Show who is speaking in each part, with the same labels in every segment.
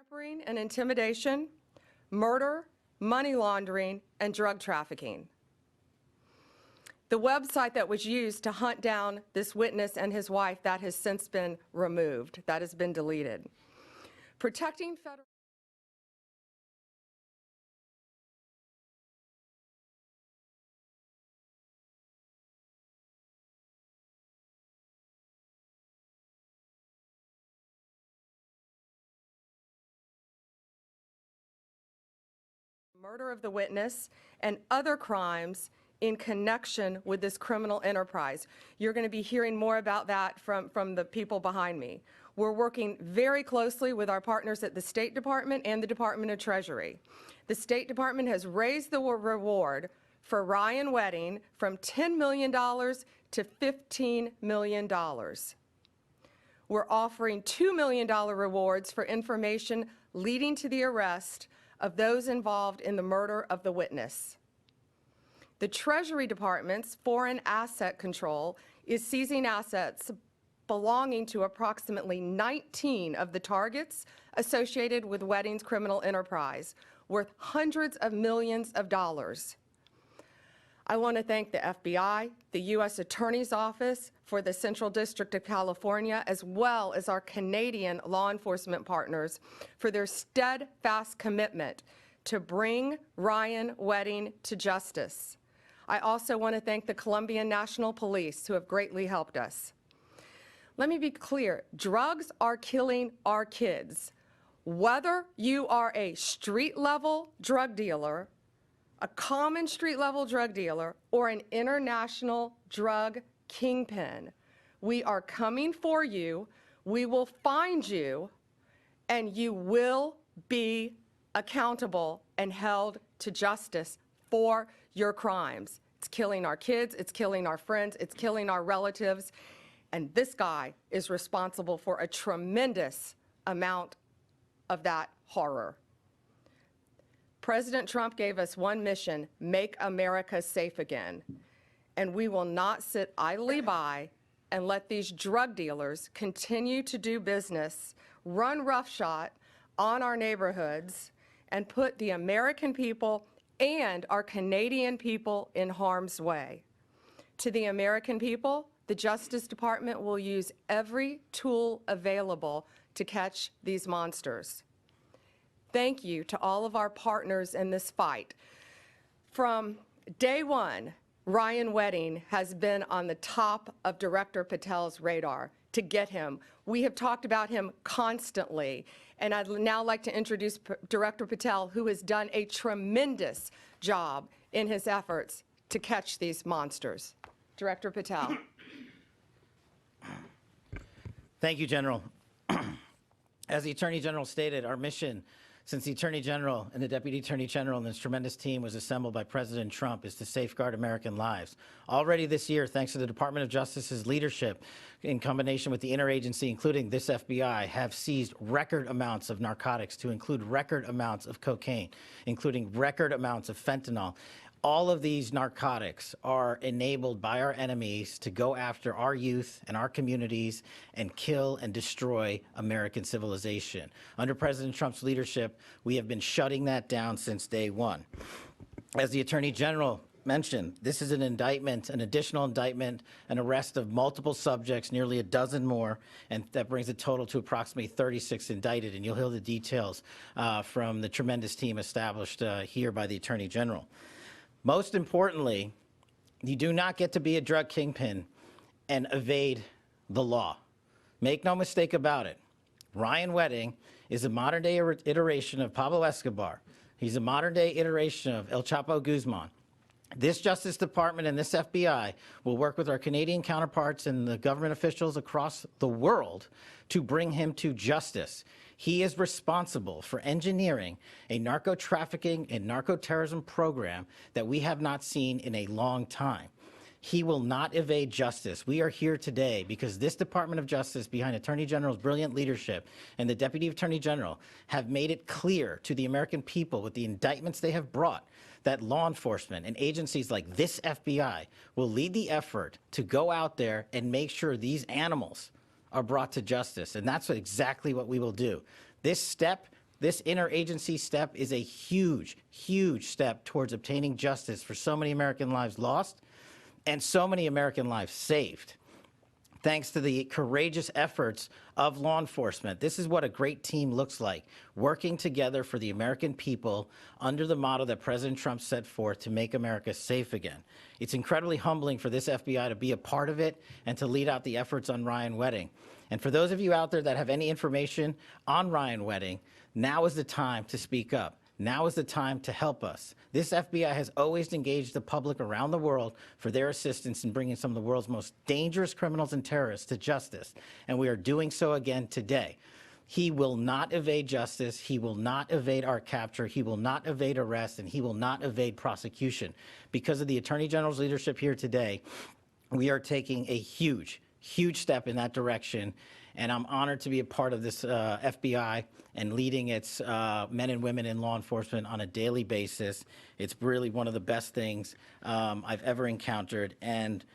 Speaker 1: tampering and intimidation, murder, money laundering, and drug trafficking. The website that was used to hunt down this witness and his wife, that has since been removed. That has been deleted. Protecting federal murder of the witness and other crimes in connection with this criminal enterprise. You're going to be hearing more about that from the people behind me. We're working very closely with our partners at the State Department and the Department of Treasury. The State Department has raised the reward for Ryan Wedding from $10 million to $15 million. We're offering $2 million rewards for information leading to the arrest of those involved in the murder of the witness. The Treasury Department's Foreign Asset Control is seizing assets belonging to approximately 19 of the targets associated with Wedding's criminal enterprise, worth hundreds of millions of dollars. I want to thank the FBI, the U.S. Attorney's Office for the Central District of California, as well as our Canadian law enforcement partners for their steadfast commitment to bring Ryan Wedding to justice. I also want to thank the Colombian National Police, who have greatly helped us. Let me be clear, drugs are killing our kids. Whether you are a street-level drug dealer, a common street-level drug dealer, or an international drug kingpin, we are coming for you, we will find you, and you will be accountable and held to justice for your crimes. It's killing our kids, it's killing our friends, it's killing our relatives, and this guy is responsible for a tremendous amount of that horror. President Trump gave us one mission: make America safe again. And we will not sit idly by and let these drug dealers continue to do business, run roughshod on our neighborhoods, and put the American people and our Canadian people in harm's way. To the American people, the Justice Department will use every tool available to catch these monsters. Thank you to all of our partners in this fight. From day one, Ryan Wedding has been on the top of Director Patel's radar to get him. We have talked about him constantly, and I'd now like to introduce Director Patel, who has done a tremendous job in his efforts to catch these monsters. Director Patel.
Speaker 2: Thank you, General. As the Attorney General stated, our mission since the Attorney General and the Deputy Attorney General and this tremendous team was assembled by President Trump is to safeguard American lives. Already this year, thanks to the Department of Justice's leadership, in combination with the interagency, including this FBI, have seized record amounts of narcotics, to include record amounts of cocaine, including record amounts of fentanyl. All of these narcotics are enabled by our enemies to go after our youth and our communities and kill and destroy American civilization. Under President Trump's leadership, we have been shutting that down since day one. As the Attorney General mentioned, this is an indictment, an additional indictment, an arrest of multiple subjects, nearly a dozen more, and that brings the total to approximately 36 indicted, and you'll hear the details from the tremendous team established here by the Attorney General. Most importantly, you do not get to be a drug kingpin and evade the law. Make no mistake about it. Ryan Wedding is a modern-day iteration of Pablo Escobar. He's a modern-day iteration of El Chapo Guzman. This Justice Department and this FBI will work with our Canadian counterparts and the government officials across the world to bring him to justice. He is responsible for engineering a narco-trafficking and narco-terrorism program that we have not seen in a long time. He will not evade justice. We are here today because this Department of Justice, behind Attorney General's brilliant leadership and the Deputy Attorney General, have made it clear to the American people with the indictments they have brought that law enforcement and agencies like this FBI will lead the effort to go out there and make sure these animals are brought to justice, and that's exactly what we will do. This step This interagency step is a huge, huge step towards obtaining justice for so many American lives lost and so many American lives saved. Thanks to the courageous efforts of law enforcement. This is what a great team looks like, working together for the American people under the motto that President Trump set forth to make America safe again. It's incredibly humbling for this FBI to be a part of it and to lead out the efforts on Ryan Wedding. And for those of you out there that have any information on Ryan Wedding, now is the time to speak up. Now is the time to help us. This FBI has always engaged the public around the world for their assistance in bringing some of the world's most dangerous criminals and terrorists to justice, and we are doing so again today. He will not evade justice. He will not evade our capture. He will not evade arrest, and he will not evade prosecution. Because of the Attorney General's leadership here today, we are taking a huge, huge step in that direction, and I'm honored to be a part of this FBI and leading its men and women in law enforcement on a daily basis. It's really one of the best things I've ever encountered, and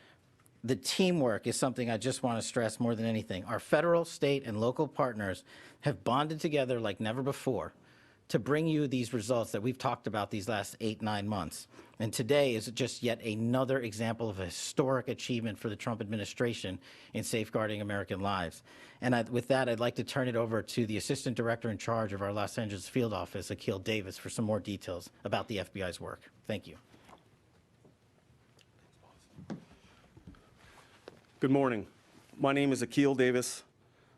Speaker 2: the teamwork is something I just want to stress more than anything. Our federal, state, and local partners have bonded together like never before to bring you these results that we've talked about these last 8-9 months. And today is just yet another example of a historic achievement for the Trump administration in safeguarding American lives. And with that, I'd like to turn it over to the Assistant Director in charge of our Los Angeles field office, Akil Davis, for some more details about the FBI's work. Thank you.
Speaker 3: Good morning. My name is Akil Davis,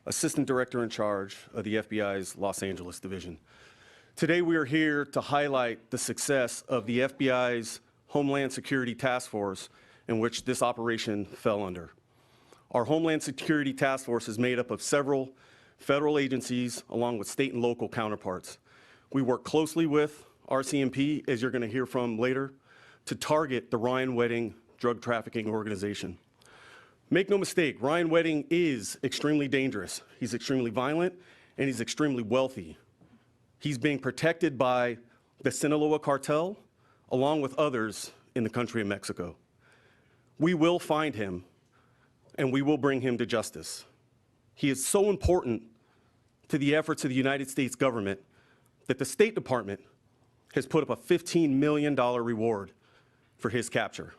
Speaker 3: Assistant Director in charge of the FBI's Los Angeles Division. Today we are here to highlight the success of the FBI's Homeland Security Task Force in which this operation fell under. Our Homeland Security Task Force is made up of several federal agencies along with state and local counterparts. We work closely with RCMP, as you're going to hear from later, to target the Ryan Wedding drug trafficking organization. Make no mistake, Ryan Wedding is extremely dangerous. He's extremely violent and he's extremely wealthy. He's being protected by the Sinaloa cartel, along with others in the country of Mexico. We will find him, and we will bring him to justice. He is so important to the efforts of the United States government that the State Department has put up a $15 million reward for his capture.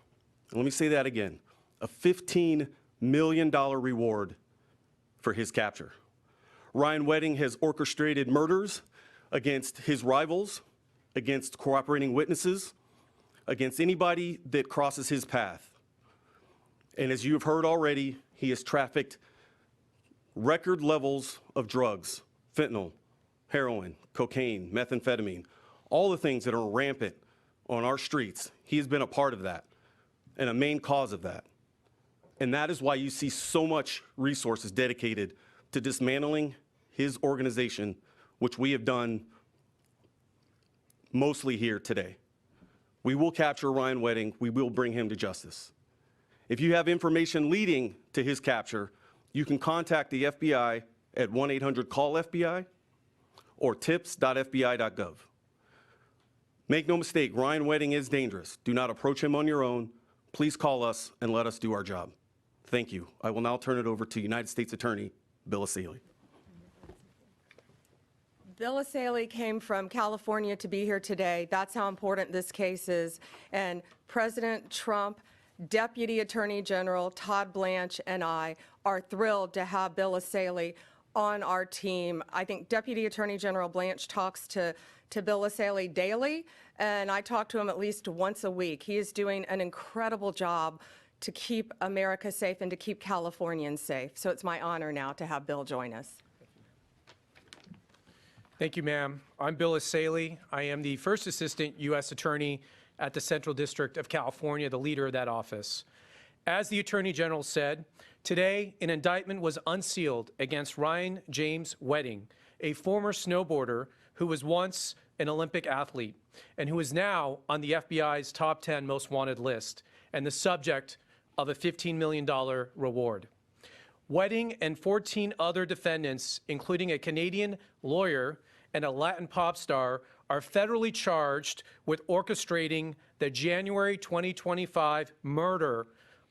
Speaker 3: And let me say that again, a $15 million reward for his capture. Ryan Wedding has orchestrated murders against his rivals, against cooperating witnesses, against anybody that crosses his path. And as you have heard already, he has trafficked record levels of drugs, fentanyl, heroin, cocaine, methamphetamine, all the things that are rampant on our streets. He has been a part of that and a main cause of that. And that is why you see so much resources dedicated to dismantling his organization, which we have done mostly here today. We will capture Ryan Wedding. We will bring him to justice. If you have information leading to his capture, you can contact the FBI at 1-800-CALL-FBI or tips.fbi.gov. Make no mistake, Ryan Wedding is dangerous. Do not approach him on your own. Please call us and let us do our job. Thank you. I will now turn it over to United States Attorney Bill Asaley.
Speaker 1: Bill Asaley came from California to be here today. That's how important this case is. And President Trump, Deputy Attorney General Todd Blanche, and I are thrilled to have Bill Asaley on our team. I think Deputy Attorney General Blanche talks to Bill Asaley daily, and I talk to him at least once a week. He is doing an incredible job to keep America safe and to keep Californians safe. So it's my honor now to have Bill join us.
Speaker 4: Thank you, ma'am. I'm Bill Asaley. I am the First Assistant U.S. Attorney at the Central District of California, the leader of that office. As the Attorney General said, today an indictment was unsealed against Ryan James Wedding, a former snowboarder who was once an Olympic athlete and who is now on the FBI's top 10 most wanted list and the subject of a $15 million reward. Wedding and 14 other defendants, including a Canadian lawyer and a Latin pop star, are federally charged with orchestrating the January 2025 murder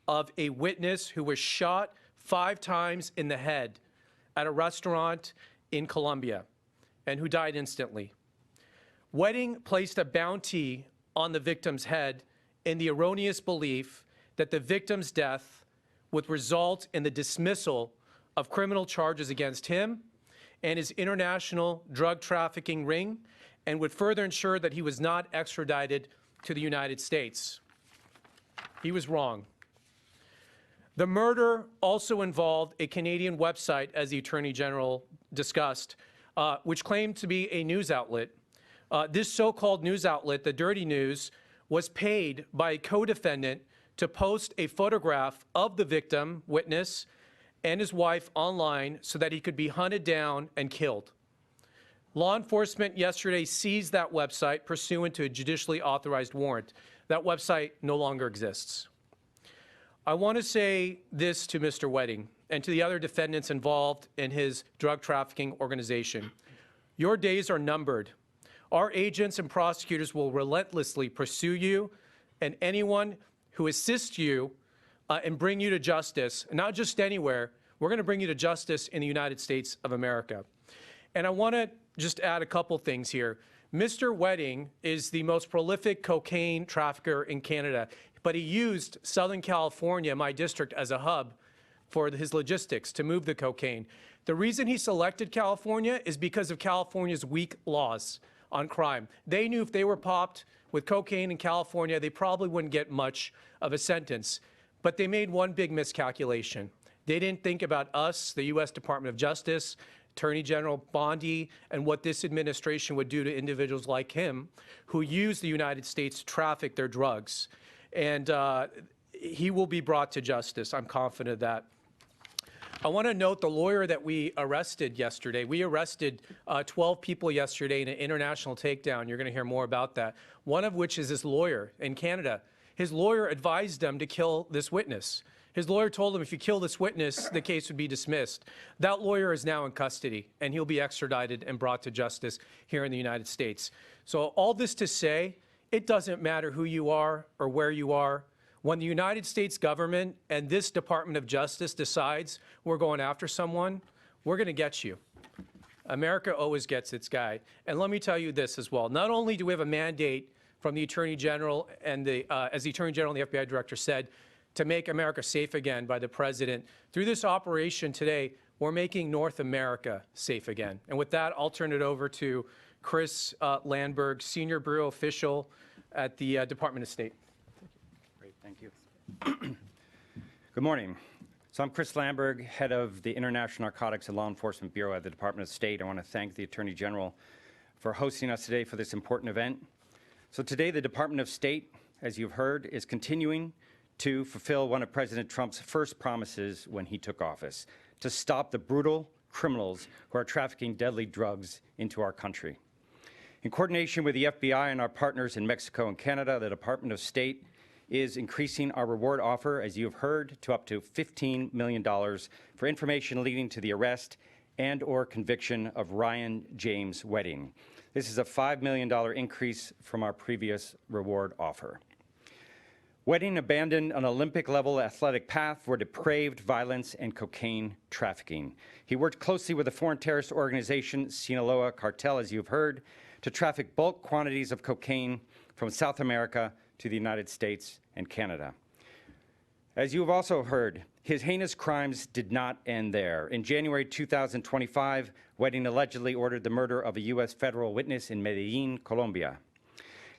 Speaker 4: of a witness who was shot 5 times in the head at a restaurant in Colombia. and who died instantly. Wedding placed a bounty on the victim's head in the erroneous belief that the victim's death would result in the dismissal of criminal charges against him and his international drug trafficking ring, and would further ensure that he was not extradited to the United States. He was wrong. The murder also involved a Canadian website, as the Attorney General discussed, which claimed to be a news outlet. This so-called news outlet, the Dirty News, was paid by a co-defendant to post a photograph of the victim, witness, and his wife online so that he could be hunted down and killed. Law enforcement yesterday seized that website pursuant to a judicially authorized warrant. That website no longer exists. I want to say this to Mr. Wedding and to the other defendants involved in his drug trafficking organization. Your days are numbered. Our agents and prosecutors will relentlessly pursue you and anyone who assists you and bring you to justice, not just anywhere. We're going to bring you to justice in the United States of America. And I want to just add a couple things here. Mr. Wedding is the most prolific cocaine trafficker in Canada, but he used Southern California, my district, as a hub for his logistics to move the cocaine. The reason he selected California is because of California's weak laws on crime. They knew if they were popped with cocaine in California, they probably wouldn't get much of a sentence. But they made one big miscalculation. They didn't think about us, the U.S. Department of Justice, Attorney General Bondi, and what this administration would do to individuals like him who use the United States to traffic their drugs. And he will be brought to justice. I'm confident of that. I want to note the lawyer that we arrested yesterday. We arrested 12 people yesterday in an international takedown. You're going to hear more about that. One of which is this lawyer in Canada. His lawyer advised them to kill this witness. His lawyer told him if you kill this witness, the case would be dismissed. That lawyer is now in custody, and he'll be extradited and brought to justice here in the United States. So all this to say, it doesn't matter who you are or where you are. When the United States government and this Department of Justice decides we're going after someone, we're going to get you. America always gets its guy. And let me tell you this as well. Not only do we have a mandate from the Attorney General and as the Attorney General and the FBI Director said, to make America safe again by the President. Through this operation today, we're making North America safe again. And with that, I'll turn it over to Chris Landberg, Senior Bureau Official at the Department of State.
Speaker 5: Great, thank you. Good morning. So I'm Chris Landberg, head of the International Narcotics and Law Enforcement Bureau at the Department of State. I want to thank the Attorney General for hosting us today for this important event. So today, the Department of State, as you've heard, is continuing to fulfill one of President Trump's first promises when he took office, to stop the brutal criminals who are trafficking deadly drugs into our country. In coordination with the FBI and our partners in Mexico and Canada, the Department of State is increasing our reward offer, as you've heard, to up to $15 million for information leading to the arrest and/or conviction of Ryan James Wedding. This is a $5 million increase from our previous reward offer. Wedding abandoned an Olympic-level athletic path for depraved violence and cocaine trafficking. He worked closely with the foreign terrorist organization Sinaloa Cartel, as you've heard, to traffic bulk quantities of cocaine from South America to the United States and Canada. As you have also heard, his heinous crimes did not end there. In January 2025, Wedding allegedly ordered the murder of a U.S. federal witness in Medellin, Colombia.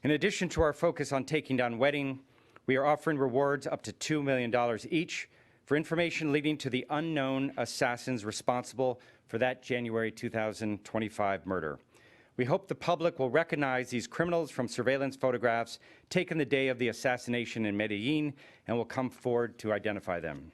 Speaker 5: In addition to our focus on taking down Wedding, we are offering rewards up to $2 million each for information leading to the unknown assassins responsible for that January 2025 murder. We hope the public will recognize these criminals from surveillance photographs taken the day of the assassination in Medellin and will come forward to identify them.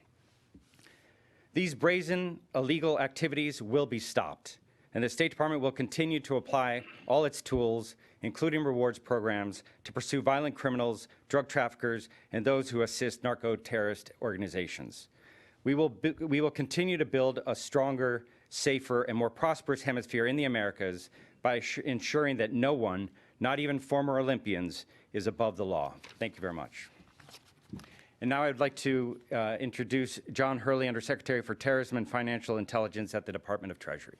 Speaker 5: These brazen, illegal activities will be stopped, and the State Department will continue to apply all its tools, including rewards programs, to pursue violent criminals, drug traffickers, and those who assist narco-terrorist organizations. We will continue to build a stronger, safer, and more prosperous hemisphere in the Americas by ensuring that no one, not even former Olympians, is above the law. Thank you very much. And now I'd like to introduce John Hurley, Undersecretary for Terrorism and Financial Intelligence at the Department of Treasury.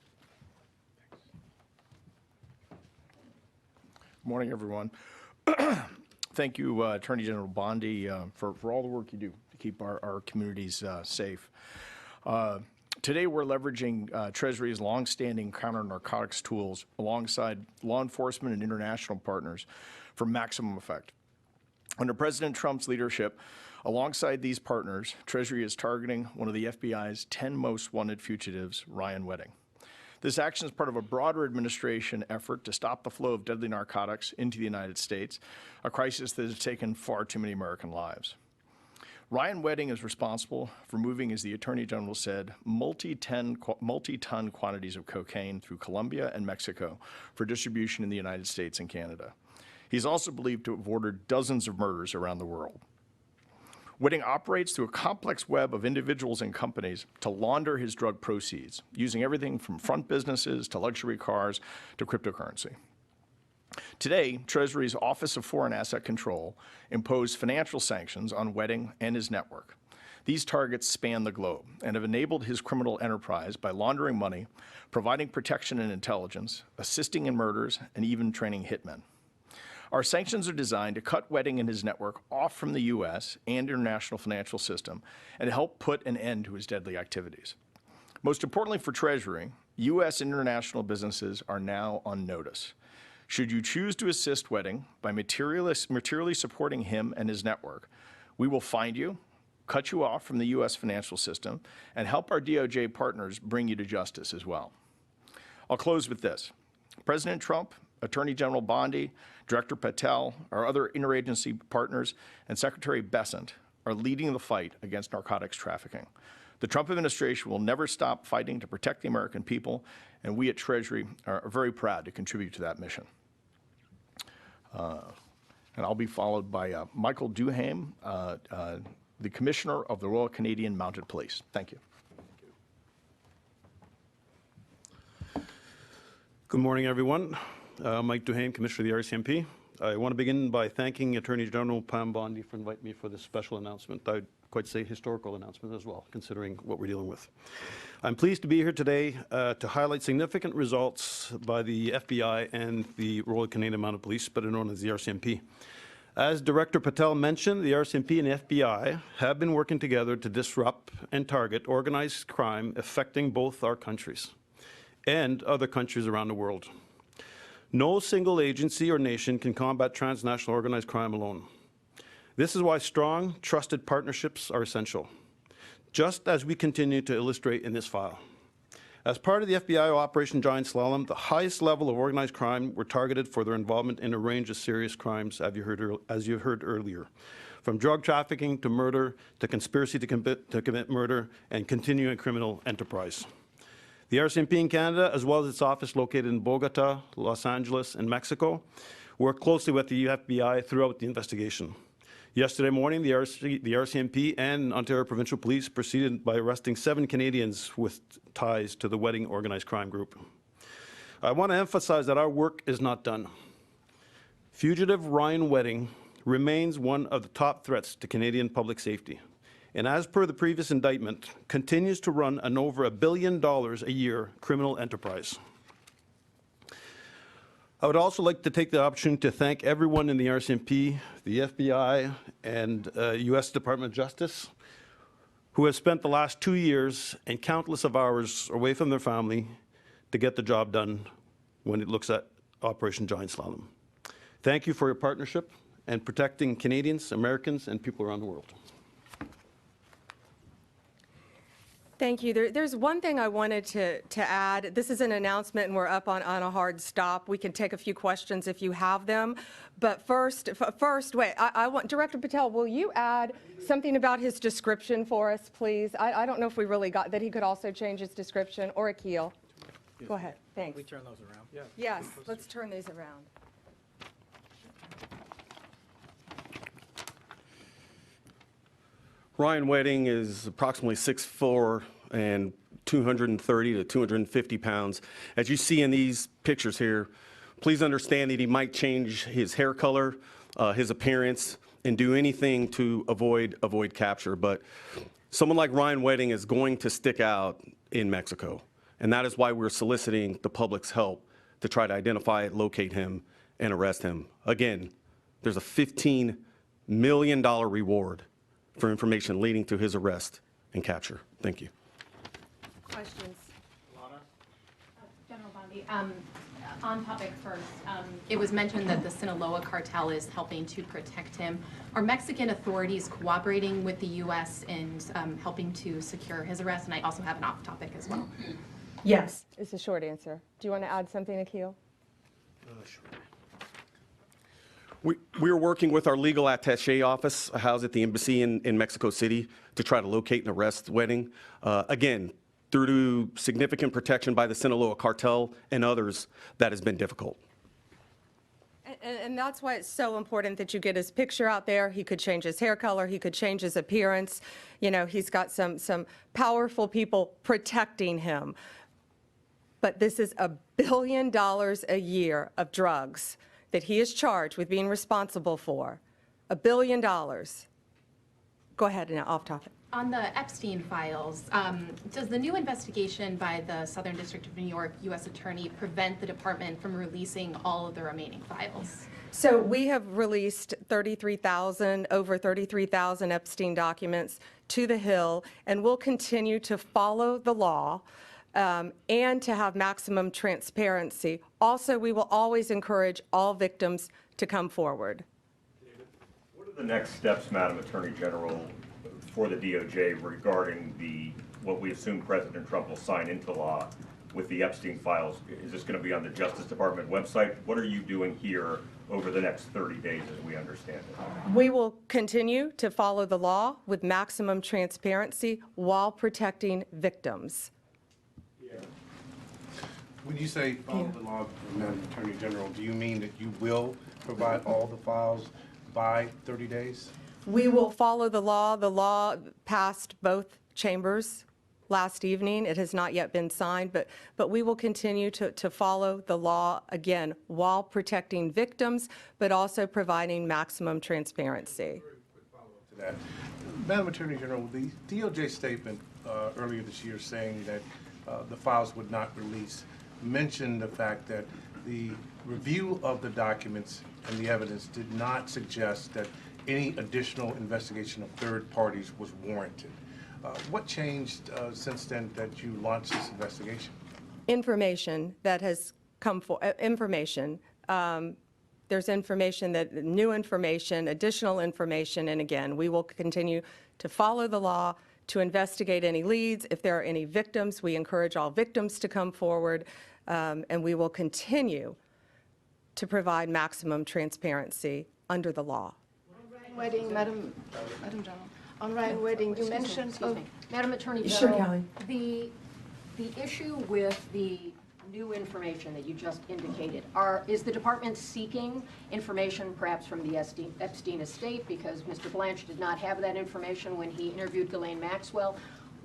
Speaker 6: Morning, everyone. Thank you, Attorney General Bondi, for all the work you do to keep our communities safe. Today, we're leveraging Treasury's longstanding counter-narcotics tools alongside law enforcement and international partners for maximum effect. Under President Trump's leadership, alongside these partners, Treasury is targeting one of the FBI's 10 most wanted fugitives, Ryan Wedding. This action is part of a broader administration effort to stop the flow of deadly narcotics into the United States, a crisis that has taken far too many American lives. Ryan Wedding is responsible for moving, as the Attorney General said, multi-ton quantities of cocaine through Colombia and Mexico for distribution in the United States and Canada. He's also believed to have ordered dozens of murders around the world. Wedding operates through a complex web of individuals and companies to launder his drug proceeds, using everything from front businesses to luxury cars to cryptocurrency. Today, Treasury's Office of Foreign Asset Control imposed financial sanctions on Wedding and his network. These targets span the globe and have enabled his criminal enterprise by laundering money, providing protection and intelligence, assisting in murders, and even training hitmen. Our sanctions are designed to cut Wedding and his network off from the U.S. and international financial system and to help put an end to his deadly activities. Most importantly for Treasury, U.S. and international businesses are now on notice. Should you choose to assist Wedding by materially supporting him and his network, we will find you, cut you off from the U.S. financial system, and help our DOJ partners bring you to justice as well. I'll close with this. President Trump, Attorney General Bondi, Director Patel, our other interagency partners, and Secretary Bessent are leading the fight against narcotics trafficking. The Trump administration will never stop fighting to protect the American people, and we at Treasury are very proud to contribute to that mission. And I'll be followed by Michael Duham, the Commissioner of the Royal Canadian Mounted Police. Thank you.
Speaker 7: Good morning, everyone. Mike Duhame, Commissioner of the RCMP. I want to begin by thanking Attorney General Pam Bondi for inviting me for this special announcement. I'd quite say historical announcement as well, considering what we're dealing with. I'm pleased to be here today to highlight significant results by the FBI and the Royal Canadian Mounted Police, better known as the RCMP. As Director Patel mentioned, the RCMP and the FBI have been working together to disrupt and target organized crime affecting both our countries and other countries around the world. No single agency or nation can combat transnational organized crime alone. This is why strong, trusted partnerships are essential, just as we continue to illustrate in this file. As part of the FBI Operation Giant Slalom, the highest level of organized crime were targeted for their involvement in a range of serious crimes, as you heard earlier, from drug trafficking to murder to conspiracy to commit murder and continuing criminal enterprise. The RCMP in Canada, as well as its office located in Bogota, Los Angeles, and Mexico, worked closely with the FBI throughout the investigation. Yesterday morning, the RCMP and Ontario Provincial Police proceeded by arresting 7 Canadians with ties to the Wedding organized crime group. I want to emphasize that our work is not done. Fugitive Ryan Wedding remains one of the top threats to Canadian public safety, and as per the previous indictment, continues to run an over $1 billion a year criminal enterprise. I would also like to take the opportunity to thank everyone in the RCMP, the FBI, and U.S. Department of Justice, who have spent the last 2 years and countless of hours away from their family to get the job done when it looks at Operation Giant Slalom. Thank you for your partnership and protecting Canadians, Americans, and people around the world.
Speaker 1: Thank you. There's one thing I wanted to add. This is an announcement, and we're up on a hard stop. We can take a few questions if you have them. But first, wait, I want, Director Patel, will you add something about his description for us, please? I don't know if we really got that he could also change his description, or Akil. Go ahead. Thanks.
Speaker 2: We turn those around.
Speaker 4: Yeah.
Speaker 1: Yes, let's turn these around.
Speaker 3: Ryan Wedding is approximately 6'4" and 230 to 250 pounds. As you see in these pictures here, please understand that he might change his hair color, his appearance, and do anything to avoid capture. But someone like Ryan Wedding is going to stick out in Mexico. And that is why we're soliciting the public's help to try to identify, locate him, and arrest him. Again, there's a $15 million reward for information leading to his arrest and capture. Thank you.
Speaker 1: Questions?
Speaker 8: General Bondi, on topic first, it was mentioned that the Sinaloa cartel is helping to protect him. Are Mexican authorities cooperating with the U.S. in helping to secure his arrest? And I also have an off-topic as well.
Speaker 1: Yes. It's a short answer. Do you want to add something, Akil?
Speaker 3: We are working with our legal attaché office housed at the embassy in Mexico City to try to locate and arrest Wedding. Again, through to significant protection by the Sinaloa cartel and others, that has been difficult.
Speaker 1: And that's why it's so important that you get his picture out there. He could change his hair color. He could change his appearance. You know, he's got some powerful people protecting him. But this is $1 billion a year of drugs that he is charged with being responsible for. $1 billion. Go ahead, now, off topic.
Speaker 8: On the Epstein files, does the new investigation by the Southern District of New York U.S. Attorney prevent the department from releasing all of the remaining files?
Speaker 1: So we have released over 33,000 Epstein documents to the Hill, and we'll continue to follow the law and to have maximum transparency. Also, we will always encourage all victims to come forward.
Speaker 9: What are the next steps, Madam Attorney General, for the DOJ regarding what we assume President Trump will sign into law with the Epstein files? Is this going to be on the Justice Department website? What are you doing here over the next 30 days as we understand it?
Speaker 1: We will continue to follow the law with maximum transparency while protecting victims.
Speaker 10: When you say follow the law, Madam Attorney General, do you mean that you will provide all the files by 30 days?
Speaker 1: We will follow the law. The law passed both chambers last evening. It has not yet been signed, but we will continue to follow the law, again, while protecting victims, but also providing maximum transparency.
Speaker 10: Quick follow-up to that. Madam Attorney General, the DOJ statement earlier this year saying that the files would not release mentioned the fact that the review of the documents and the evidence did not suggest that any additional investigation of third parties was warranted. What changed since then that you launched this investigation?
Speaker 1: Information that has come forward, information. There's information new information, additional information, and again, we will continue to follow the law, to investigate any leads. If there are any victims, we encourage all victims to come forward, and we will continue to provide maximum transparency under the law.
Speaker 11: Wedding, Madam General. On Ryan Wedding, you mentioned.
Speaker 12: Madam Attorney
Speaker 1: Sure,
Speaker 12: General,
Speaker 1: Kelly.
Speaker 12: the issue with the new information that you just indicated, is the department seeking information perhaps from the Epstein estate because Mr. Blanche did not have that information when he interviewed Ghislaine Maxwell?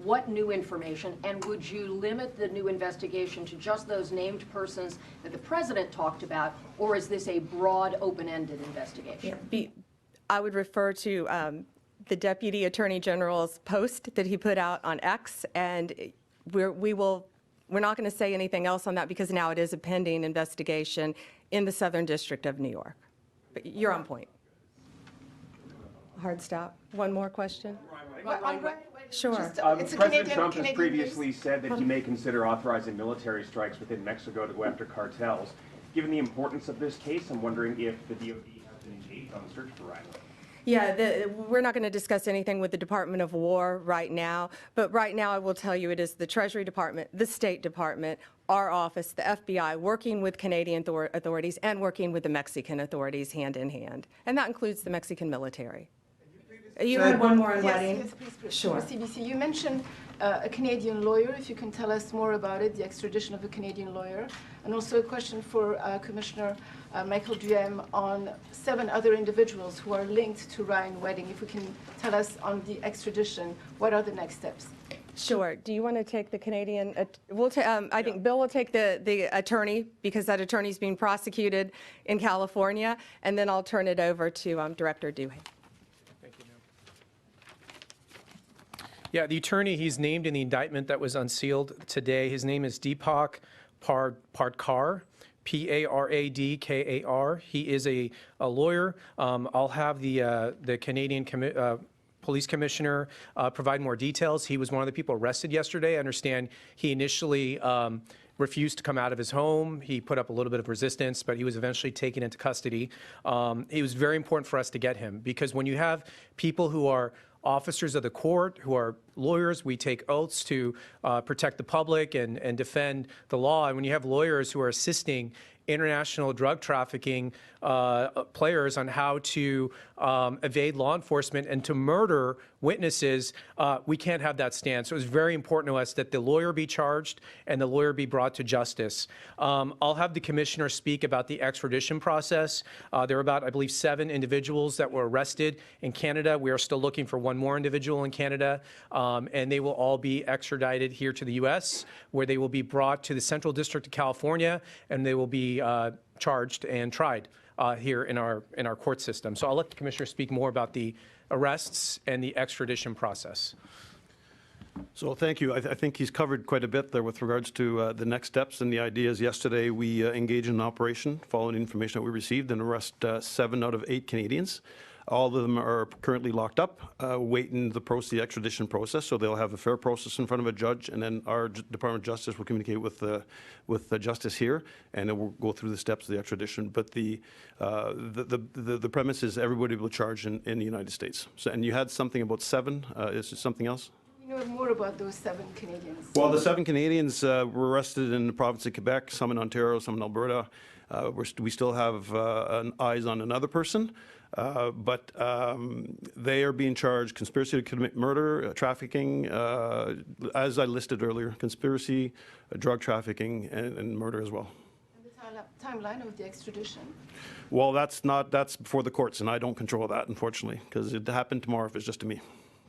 Speaker 12: What new information, and would you limit the new investigation to just those named persons that the president talked about, or is this a broad, open-ended investigation?
Speaker 1: I would refer to the Deputy Attorney General's post that he put out on X, and we're not going to say anything else on that because now it is a pending investigation in the Southern District of New York. But you're on point. Hard stop. One more question? Sure.
Speaker 13: President Trump has previously said that he may consider authorizing military strikes within Mexico to go after cartels. Given the importance of this case, I'm wondering if the DOD has been engaged on the search for Ryan.
Speaker 1: Yeah, we're not going to discuss anything with the Department of War right now, but right now I will tell you it is the Treasury Department, the State Department, our office, the FBI, working with Canadian authorities and working with the Mexican authorities hand in hand. And that includes the Mexican military. You had one more on Wedding?
Speaker 11: Yes, please.
Speaker 1: Sure.
Speaker 11: CBC, you mentioned a Canadian lawyer, if you can tell us more about it, the extradition of a Canadian lawyer. And also a question for Commissioner Michael Duhem on 7 other individuals who are linked to Ryan Wedding. If we can tell us on the extradition, what are the next steps?
Speaker 1: Sure. Do you want to take the Canadian? I think Bill will take the attorney because that attorney is being prosecuted in California, and then I'll turn it over to Director Duhem.
Speaker 4: Yeah, the attorney he's named in the indictment that was unsealed today, his name is Deepak Parkar, Paradkar. He is a lawyer. I'll have the Canadian Police Commissioner provide more details. He was one of the people arrested yesterday. I understand he initially refused to come out of his home. He put up a little bit of resistance, but he was eventually taken into custody. It was very important for us to get him because when you have people who are officers of the court, who are lawyers, we take oaths to protect the public and defend the law. And when you have lawyers who are assisting international drug trafficking players on how to evade law enforcement and to murder witnesses, we can't have that stand. So it was very important to us that the lawyer be charged and the lawyer be brought to justice. I'll have the commissioner speak about the extradition process. There are about, I believe, 7 individuals that were arrested in Canada. We are still looking for one more individual in Canada, and they will all be extradited here to the U.S., where they will be brought to the Central District of California, and they will be charged and tried here in our court system. So I'll let the commissioner speak more about the arrests and the extradition process.
Speaker 7: So thank you. I think he's covered quite a bit there with regards to the next steps and the ideas. Yesterday, we engaged in an operation following information that we received and arrest 7 out of 8 Canadians. All of them are currently locked up, waiting the extradition process. So they'll have a fair process in front of a judge, and then our Department of Justice will communicate with the justice here, and then we'll go through the steps of the extradition. But the premise is everybody will be charged in the United States. So, and you had something about 7. Is it something else?
Speaker 11: We know more about those 7 Canadians.
Speaker 7: Well, the 7 Canadians were arrested in the province of Quebec, some in Ontario, some in Alberta. We still have eyes on another person. But they are being charged conspiracy to commit murder, trafficking, as I listed earlier, conspiracy, drug trafficking, and murder as well.
Speaker 11: And the timeline of the extradition?
Speaker 7: Well, that's before the courts, and I don't control that, unfortunately, because it happened tomorrow if it's just to me.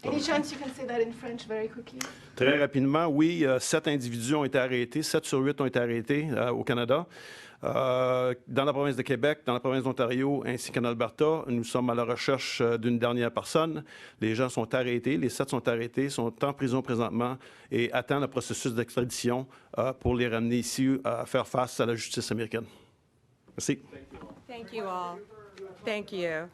Speaker 11: Any chance you can say that in French very quickly?
Speaker 7: Très rapidement, oui, 7 individus ont été arrêtés, 7 sur 8 ont été arrêtés au Canada. Dans la province de Québec, dans la province d'Ontario ainsi qu'en Alberta, nous sommes à la recherche d'une dernière personne. Les gens sont arrêtés, les 7 sont arrêtés, sont en prison présentement et attendent le processus d'extradition pour les ramener ici à faire face à la justice américaine. Merci.
Speaker 1: Thank you all. Thank you.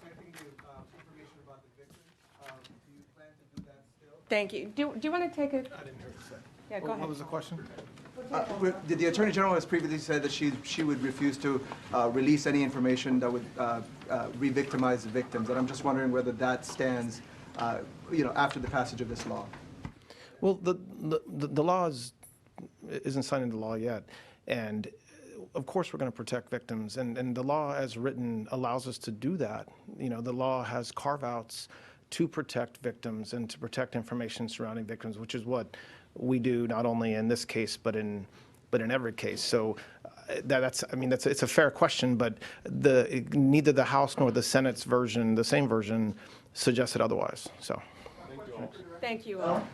Speaker 1: Thank you. Do you want to take a?
Speaker 14: I didn't hear what you said.
Speaker 1: Yeah, go
Speaker 14: What
Speaker 1: ahead.
Speaker 14: was the question? The Attorney General has previously said that she would refuse to release any information that would re-victimize the victims, and I'm just wondering whether that stands, after the passage of this law.
Speaker 6: Well, the law isn't signed into law yet, and of course we're going to protect victims, and the law as written allows us to do that. You know, the law has carve-outs to protect victims and to protect information surrounding victims, which is what we do not only in this case but in every case. So it's a fair question, but neither the House nor the Senate's version, the same version, suggested otherwise. So.
Speaker 1: Thank you all.